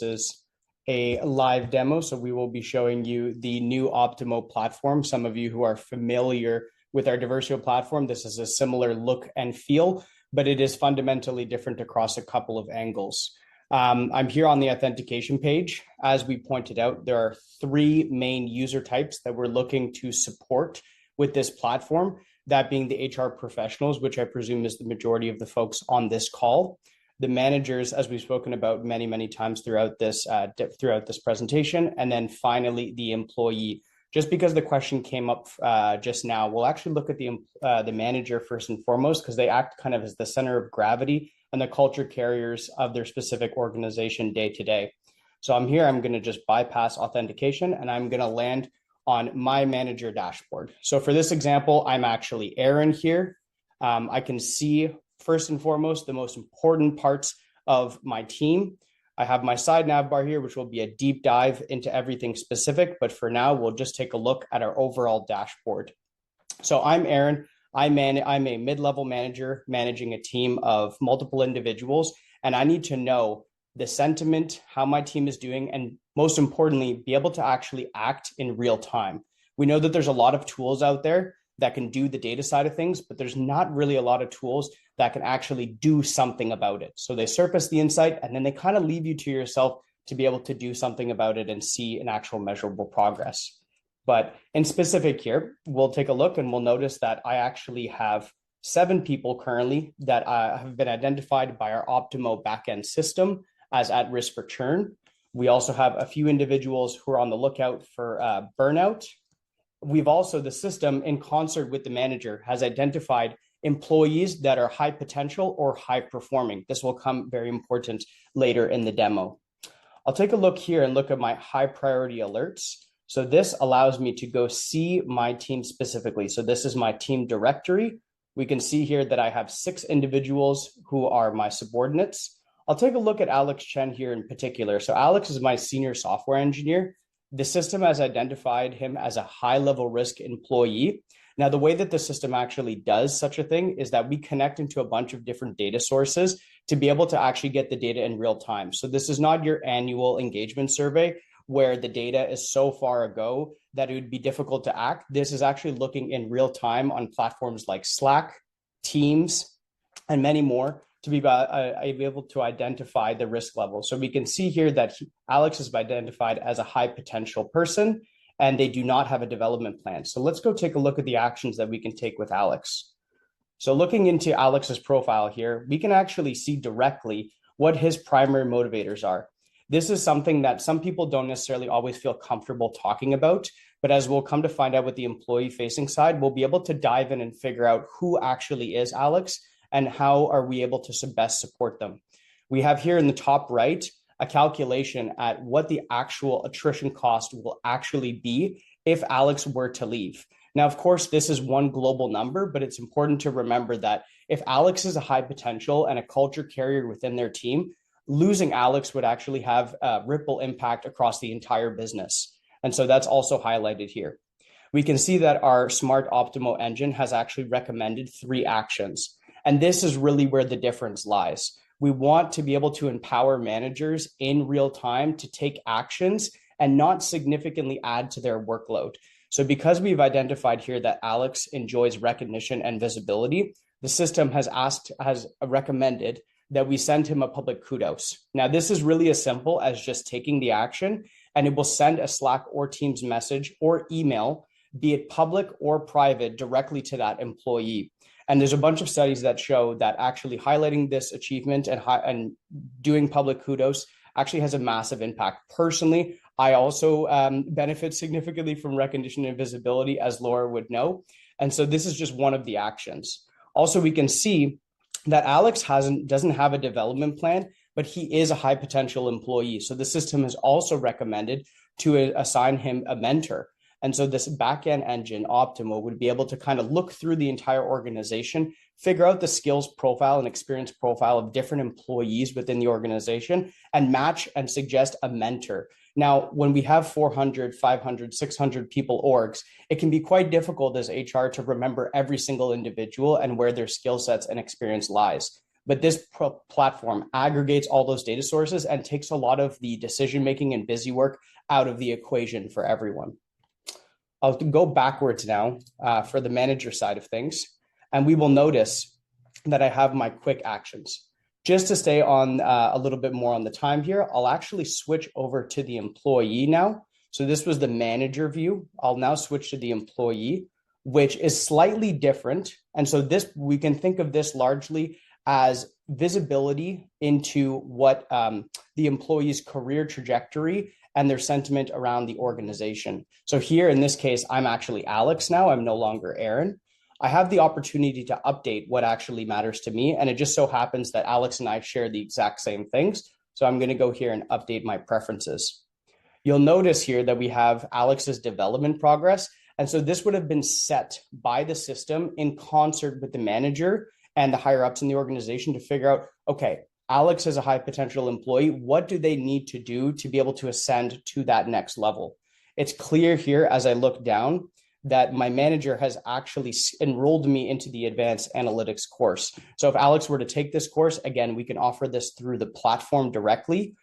is a live demo. So we will be showing you the new Optimo platform. Some of you who are familiar with our Diversio platform, this is a similar look and feel, but it is fundamentally different across a couple of angles. I'm here on the authentication page. As we pointed out, there are three main user types that we're looking to support with this platform, that being the HR professionals, which I presume is the majority of the folks on this call, the managers, as we've spoken about many, many times throughout this presentation, and then finally the employee. Just because the question came up just now, we'll actually look at the manager first and foremost, because they act kind of as the center of gravity and the culture carriers of their specific organization day to day. So I'm going to just bypass authentication and I'm going to land on my manager dashboard. So for this example, I'm actually Aaron here. I can see first and foremost the most important parts of my team. I have my side nav bar here, which will be a deep dive into everything specific. But for now, we'll just take a look at our overall dashboard. So I'm Aaron. I'm a mid-level manager managing a team of multiple individuals, and I need to know the sentiment, how my team is doing, and most importantly, be able to actually act in real time. We know that there's a lot of tools out there that can do the data side of things, but there's not really a lot of tools that can actually do something about it. So they surface the insight and then they kind of leave you to yourself to be able to do something about it and see an actual measurable progress. But in specific here, we'll take a look and we'll notice that I actually have 7 people currently that have been identified by our Optimo backend system as at risk for churn. We also have a few individuals who are on the lookout for burnout. We've also, the system in concert with the manager has identified employees that are high potential or high performing. This will come very important later in the demo. I'll take a look here and look at my high priority alerts. So this allows me to go see my team specifically. So this is my team directory. We can see here that I have 6 individuals who are my subordinates. I'll take a look at Alex Chen here in particular. So Alex is my senior software engineer. The system has identified him as a high-level risk employee. Now, the way that the system actually does such a thing is that we connect into a bunch of different data sources to be able to actually get the data in real time. So this is not your annual engagement survey where the data is so far ago that it would be difficult to act. This is actually looking in real time on platforms like Slack, Teams, and many more to be able to identify the risk level. So we can see here that Alex is identified as a high potential person and they do not have a development plan. So let's go take a look at the actions that we can take with Alex. So looking into Alex's profile here, we can actually see directly what his primary motivators are. This is something that some people don't necessarily always feel comfortable talking about, but as we'll come to find out with the employee facing side, we'll be able to dive in and figure out who actually is Alex and how are we able to best support them. We have here in the top right a calculation at what the actual attrition cost will actually be if Alex were to leave. Now, of course, this is one global number, but it's important to remember that if Alex is a high potential and a culture carrier within their team, losing Alex would actually have a ripple impact across the entire business. And so that's also highlighted here. We can see that our smart Optimo engine has actually recommended 3 actions. And this is really where the difference lies. We want to be able to empower managers in real time to take actions and not significantly add to their workload. So because we've identified here that Alex enjoys recognition and visibility, the system has recommended that we send him a public kudos. Now, this is really as simple as just taking the action, and it will send a Slack or Teams message or email, be it public or private, directly to that employee. And there's a bunch of studies that show that actually highlighting this achievement and doing public kudos actually has a massive impact. Personally, I also benefit significantly from recognition and visibility, as Laura would know. And so this is just one of the actions. Also, we can see that Alex doesn't have a development plan, but he is a high potential employee. So the system has also recommended to assign him a mentor. And so this backend engine, Optimo, would be able to kind of look through the entire organization, figure out the skills profile and experience profile of different employees within the organization, and match and suggest a mentor. Now, when we have 400, 500, 600 people orgs, it can be quite difficult as HR to remember every single individual and where their skill sets and experience lies. but this platform aggregates all those data sources and takes a lot of the decision-making and busy work out of the equation for everyone. I'll go backwards now for the manager side of things, and we will notice that I have my quick actions. Just to stay on a little bit more on the time here, I'll actually switch over to the employee now. So this was the manager view. I'll now switch to the employee, which is slightly different. And so this, we can think of this largely as visibility into what the employee's career trajectory and their sentiment around the organization. So here in this case, I'm actually Alex now. I'm no longer Aaron. I have the opportunity to update what actually matters to me. And it just so happens that Alex and I share the exact same things. So I'm going to go here and update my preferences. You'll notice here that we have Alex's development progress. And so this would have been set by the system in concert with the manager and the higher ups in the organization to figure out, okay, Alex is a high potential employee. What do they need to do to be able to ascend to that next level? It's clear here as I look down that my manager has actually enrolled me into the advanced analytics course. So if Alex were to take this course, again, we can offer this through the platform directly.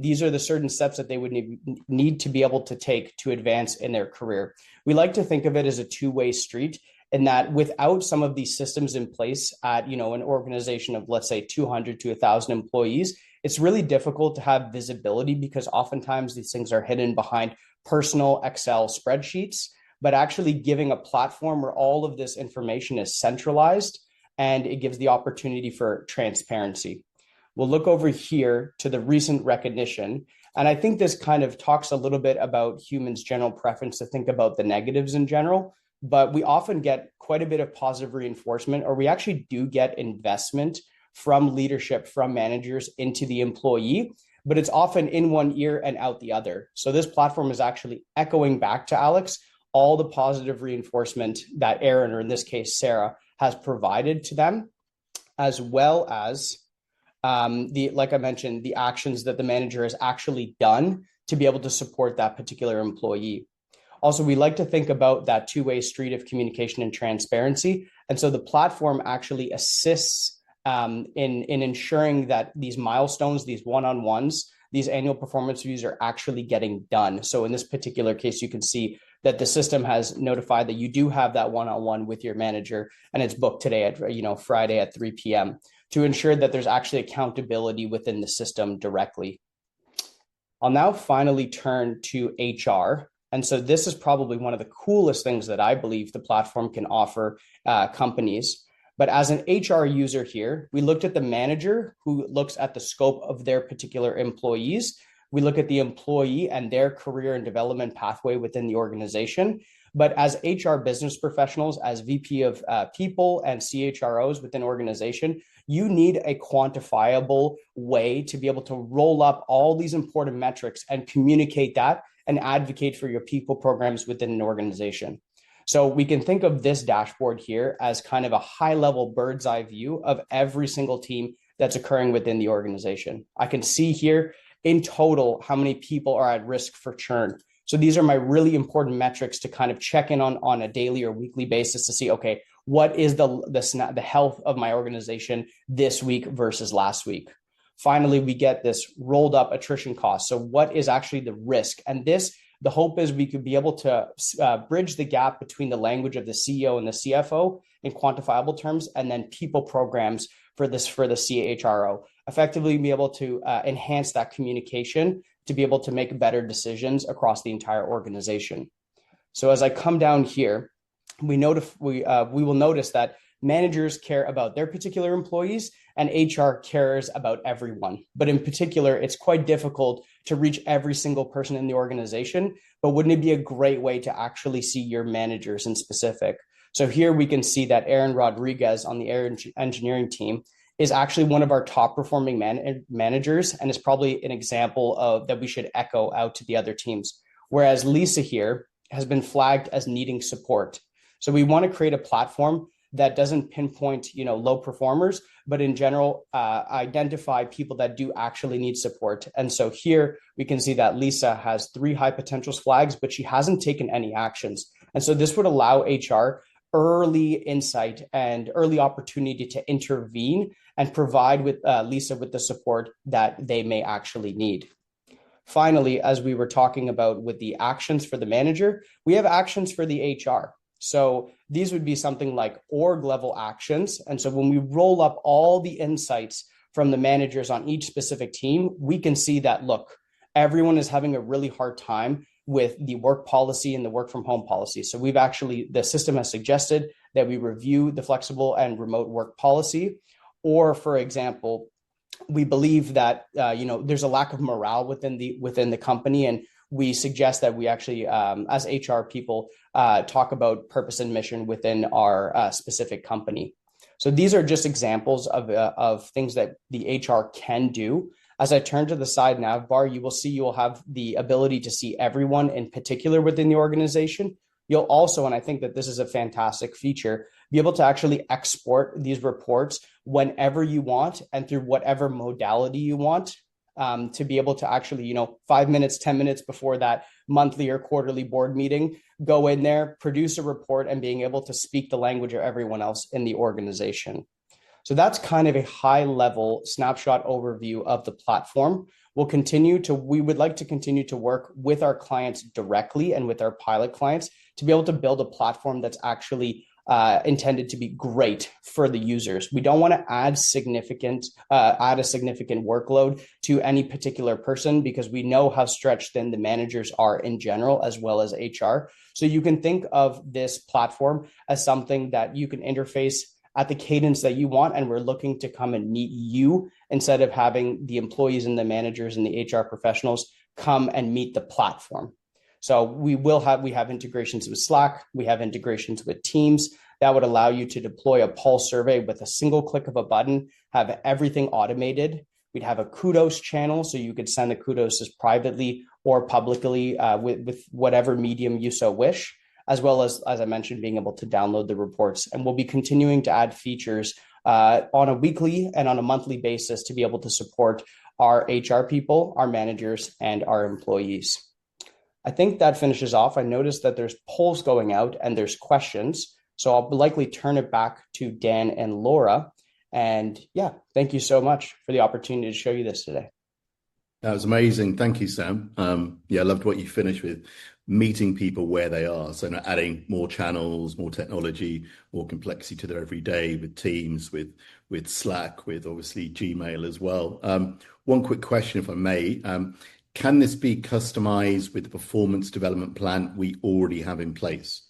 These are the certain steps that they would need to be able to take to advance in their career. We like to think of it as a two-way street, in that without some of these systems in place at, an organization of, let's say, 200 to 1,000 employees, it's really difficult to have visibility because oftentimes these things are hidden behind personal Excel spreadsheets. But actually giving a platform where all of this information is centralized and it gives the opportunity for transparency. We'll look over here to the recent recognition. And I think this kind of talks a little bit about humans' general preference to think about the negatives in general, but we often get quite a bit of positive reinforcement, or we actually do get investment from leadership, from managers into the employee, but it's often in one ear and out the other. So this platform is actually echoing back to Alex all the positive reinforcement that Aaron, or in this case, Sarah, has provided to them, as well as like I mentioned, the actions that the manager has actually done to be able to support that particular employee. Also, we like to think about that two-way street of communication and transparency. And so the platform actually assists in ensuring that these milestones, these one-on-ones, these annual performance reviews are actually getting done. So in this particular case, you can see that the system has notified that you do have that one-on-one with your manager, and it's booked today at Friday at 3 p.m. to ensure that there's actually accountability within the system directly. I'll now finally turn to HR. And so this is probably one of the coolest things that I believe the platform can offer companies. But as an HR user here, we looked at the manager who looks at the scope of their particular employees. We look at the employee and their career and development pathway within the organization. But as HR business professionals, as VP of people and CHROs within organization, you need a quantifiable way to be able to roll up all these important metrics and communicate that and advocate for your people programs within an organization. So we can think of this dashboard here as kind of a high-level bird's eye view of every single team that's occurring within the organization. I can see here in total how many people are at risk for churn. So these are my really important metrics to kind of check in on a daily or weekly basis to see, okay, what is the health of my organization this week versus last week? Finally, we get this rolled up attrition cost. So what is actually the risk? And the hope is we could be able to bridge the gap between the language of the CEO and the CFO in quantifiable terms, and then people programs for the CHRO, effectively be able to enhance that communication to be able to make better decisions across the entire organization. So as I come down here, we will notice that managers care about their particular employees and HR cares about everyone. But in particular, it's quite difficult to reach every single person in the organization, but wouldn't it be a great way to actually see your managers in specific? So here we can see that Aaron Rodriguez on the air engineering team is actually one of our top performing managers, and is probably an example of that we should echo out to the other teams. Whereas Lisa here has been flagged as needing support. So we want to create a platform that doesn't pinpoint, low performers, but in general, identify people that do actually need support. And so here we can see that Lisa has 3 high potentials flags, but she hasn't taken any actions. And so this would allow HR early insight and early opportunity to intervene and provide with Lisa with the support that they may actually need. Finally, as we were talking about with the actions for the manager, we have actions for the HR. So these would be something like org level actions. And so when we roll up all the insights from the managers on each specific team, we can see that, look, everyone is having a really hard time with the work policy and the work from home policy. So the system has suggested that we review the flexible and remote work policy. Or for example, we believe that there's a lack of morale within the company, and we suggest that we actually, as HR people, talk about purpose and mission within our specific company. So these are just examples of things that the HR can do. As I turn to the side nav bar, you will have the ability to see everyone in particular within the organization. You'll also, and I think that this is a fantastic feature, be able to actually export these reports whenever you want and through whatever modality you want, to be able to actually, 5 minutes, 10 minutes before that monthly or quarterly board meeting, go in there, produce a report, and being able to speak the language of everyone else in the organization. So that's kind of a high level snapshot overview of the platform. We would like to continue to work with our clients directly and with our pilot clients to be able to build a platform that's actually intended to be great for the users. We don't want to add a significant workload to any particular person, because we know how stretched thin the managers are in general, as well as HR. So you can think of this platform as something that you can interface at the cadence that you want, and we're looking to come and meet you instead of having the employees and the managers and the HR professionals come and meet the platform. So we have integrations with Slack, we have integrations with Teams that would allow you to deploy a pulse survey with a single click of a button, have everything automated. We'd have a kudos channel, so you could send the kudos privately or publicly with whatever medium you so wish, as well as I mentioned, being able to download the reports. And we'll be continuing to add features on a weekly and on a monthly basis to be able to support our HR people, our managers, and our employees. I think that finishes off. I noticed that there's polls going out and there's questions. So I'll likely turn it back to Dan and Laura. And yeah, thank you so much for the opportunity to show you this today. That was amazing. Thank you, Sam. I loved what you finished with, meeting people where they are. So not adding more channels, more technology, more complexity to their everyday with Teams, with Slack, with obviously Gmail as well. One quick question, if I may. Can this be customized with the performance development plan we already have in place?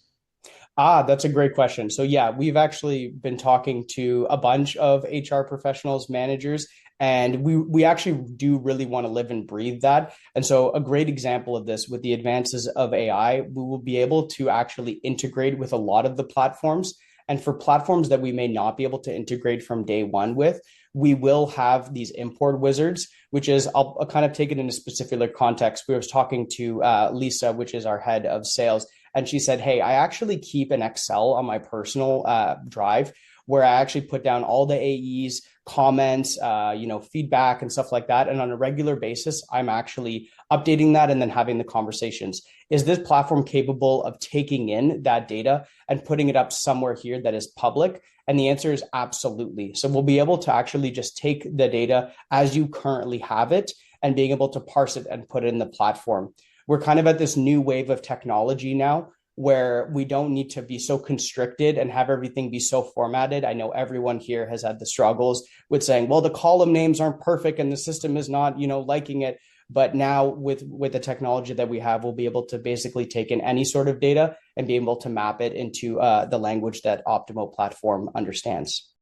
That's a great question. So yeah, we've actually been talking to a bunch of HR professionals, managers, and we actually do really want to live and breathe that. And so a great example of this, with the advances of AI, we will be able to actually integrate with a lot of the platforms. And for platforms that we may not be able to integrate from day one with, we will have these import wizards, which is, I'll kind of take it in a specific context. We were talking to Lisa, which is our head of sales, and she said, hey, I actually keep an Excel on my personal drive where I actually put down all the AEs, comments, feedback and stuff like that. And on a regular basis, I'm actually updating that and then having the conversations. Is this platform capable of taking in that data and putting it up somewhere here that is public? And the answer is absolutely. So we'll be able to actually just take the data as you currently have it and being able to parse it and put it in the platform. We're kind of at this new wave of technology now where we don't need to be so constricted and have everything be so formatted. I know everyone here has had the struggles with saying, well, the column names aren't perfect and the system is not, liking it. But now with the technology that we have, we'll be able to basically take in any sort of data and be able to map it into the language that Optimo platform understands.